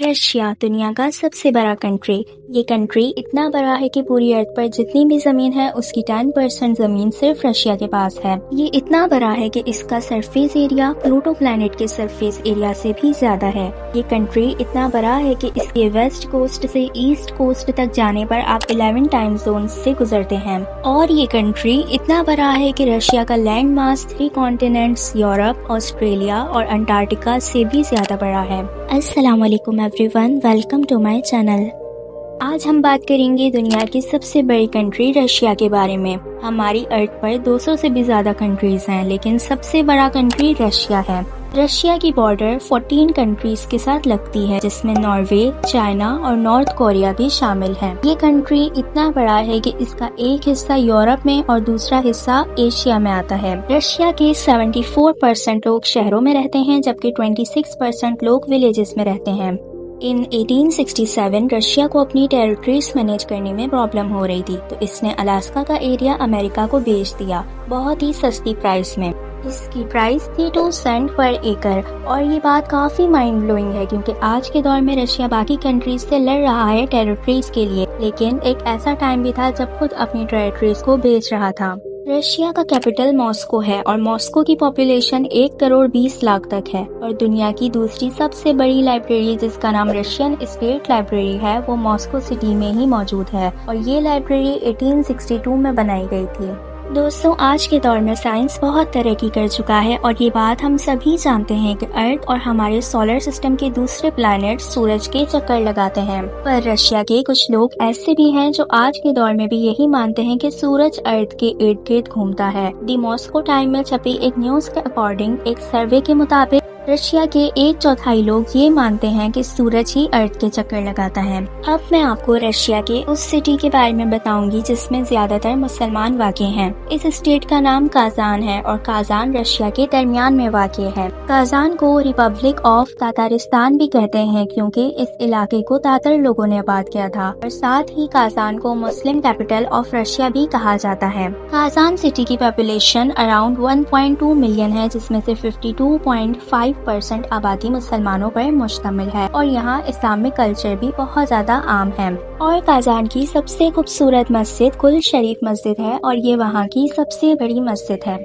Russia दुनिया का सबसे बड़ा कंट्री। ये कंट्री इतना बड़ा है कि पूरी अर्थ पर जितनी भी जमीन है उसकी 10% जमीन सिर्फ रशिया के पास है। ये इतना बड़ा है कि इसका सरफेस एरिया प्लूटो प्लैनेट के सरफेस एरिया से भी ज्यादा है। ये कंट्री इतना बड़ा है कि इसके वेस्ट कोस्ट से ईस्ट कोस्ट तक जाने पर आप 11 टाइम जोन से गुजरते हैं। और ये कंट्री इतना बड़ा है कि रशिया का land mass 3 continents Europe, Australia और अंटार्कटिका से भी ज्यादा बड़ा है। अस्सलाम वालेकुम everyone, welcome to my channel. आज हम बात करेंगे दुनिया की सबसे बड़ी कंट्री रशिया के बारे में। हमारी अर्थ पर 200 से भी ज्यादा कंट्रीज हैं, लेकिन सबसे बड़ा कंट्री रशिया है। रशिया की बॉर्डर 14 कंट्रीज के साथ लगती है, जिसमें नॉर्वे, चाइना और नॉर्थ कोरिया भी शामिल है। ये कंट्री इतना बड़ा है कि इसका एक हिस्सा यूरोप में और दूसरा हिस्सा एशिया में आता है। रशिया के 74% लोग शहरों में रहते हैं, जबकि 26% लोग विलेजेस में रहते हैं। इन 1867 रशिया को अपनी टेरिटरीज मैनेज करने में प्रॉब्लम हो रही थी, तो इसने अलास्का का एरिया अमेरिका को बेच दिया, बहुत ही सस्ती प्राइस में। इसकी प्राइस थी 2 सेंट पर एकड़। और ये बात काफी माइंड ब्लोइंग है, क्योंकि आज के दौर में रशिया बाकी कंट्रीज से लड़ रहा है टेरिटरीज के लिए, लेकिन एक ऐसा टाइम भी था जब खुद अपनी टेरिटरीज को बेच रहा था। रशिया का कैपिटल मॉस्को है और मॉस्को की पॉपुलेशन 1 करोड़ 20 लाख तक है। और दुनिया की दूसरी सबसे बड़ी लाइब्रेरी, जिसका नाम रशियन स्टेट लाइब्रेरी है, वो मॉस्को सिटी में ही मौजूद है। और ये लाइब्रेरी 1862 में बनाई गई थी। दोस्तों, आज के दौर में साइंस बहुत तरक्की कर चुका है और ये बात हम सभी जानते हैं कि अर्थ और हमारे सोलर सिस्टम के दूसरे प्लैनेट सूरज के चक्कर लगाते हैं। पर रशिया के कुछ लोग ऐसे भी हैं जो आज के दौर में भी यही मानते हैं कि सूरज अर्थ के इर्द गिर्द घूमता है। दी मॉस्को टाइम में छपी एक न्यूज के अकॉर्डिंग एक सर्वे के मुताबिक रशिया के 1/4 लोग ये मानते हैं कि सूरज ही अर्थ के चक्कर लगाता है। अब मैं आपको रशिया के उस सिटी के बारे में बताऊंगी जिसमें ज्यादातर मुसलमान वाक़ई हैं। इस स्टेट का नाम काजान है और काजान रशिया के दरमियान में वाक़ई है। काजान को रिपब्लिक ऑफ तातारिस्तान भी कहते हैं, क्योंकि इस इलाके को तातर लोगों ने आबाद किया था। और साथ ही काजान को मुस्लिम कैपिटल ऑफ रशिया भी कहा जाता है। काजान सिटी की पॉपुलेशन अराउंड 1.2 मिलियन है, जिसमें से 52.5% आबादी मुसलमानों पर मुश्तमिल है और यहाँ इस्लामिक कल्चर भी बहुत ज्यादा आम है। और काजान की सबसे खूबसूरत मस्जिद कुल शरीफ मस्जिद है और ये वहाँ की सबसे बड़ी मस्जिद है।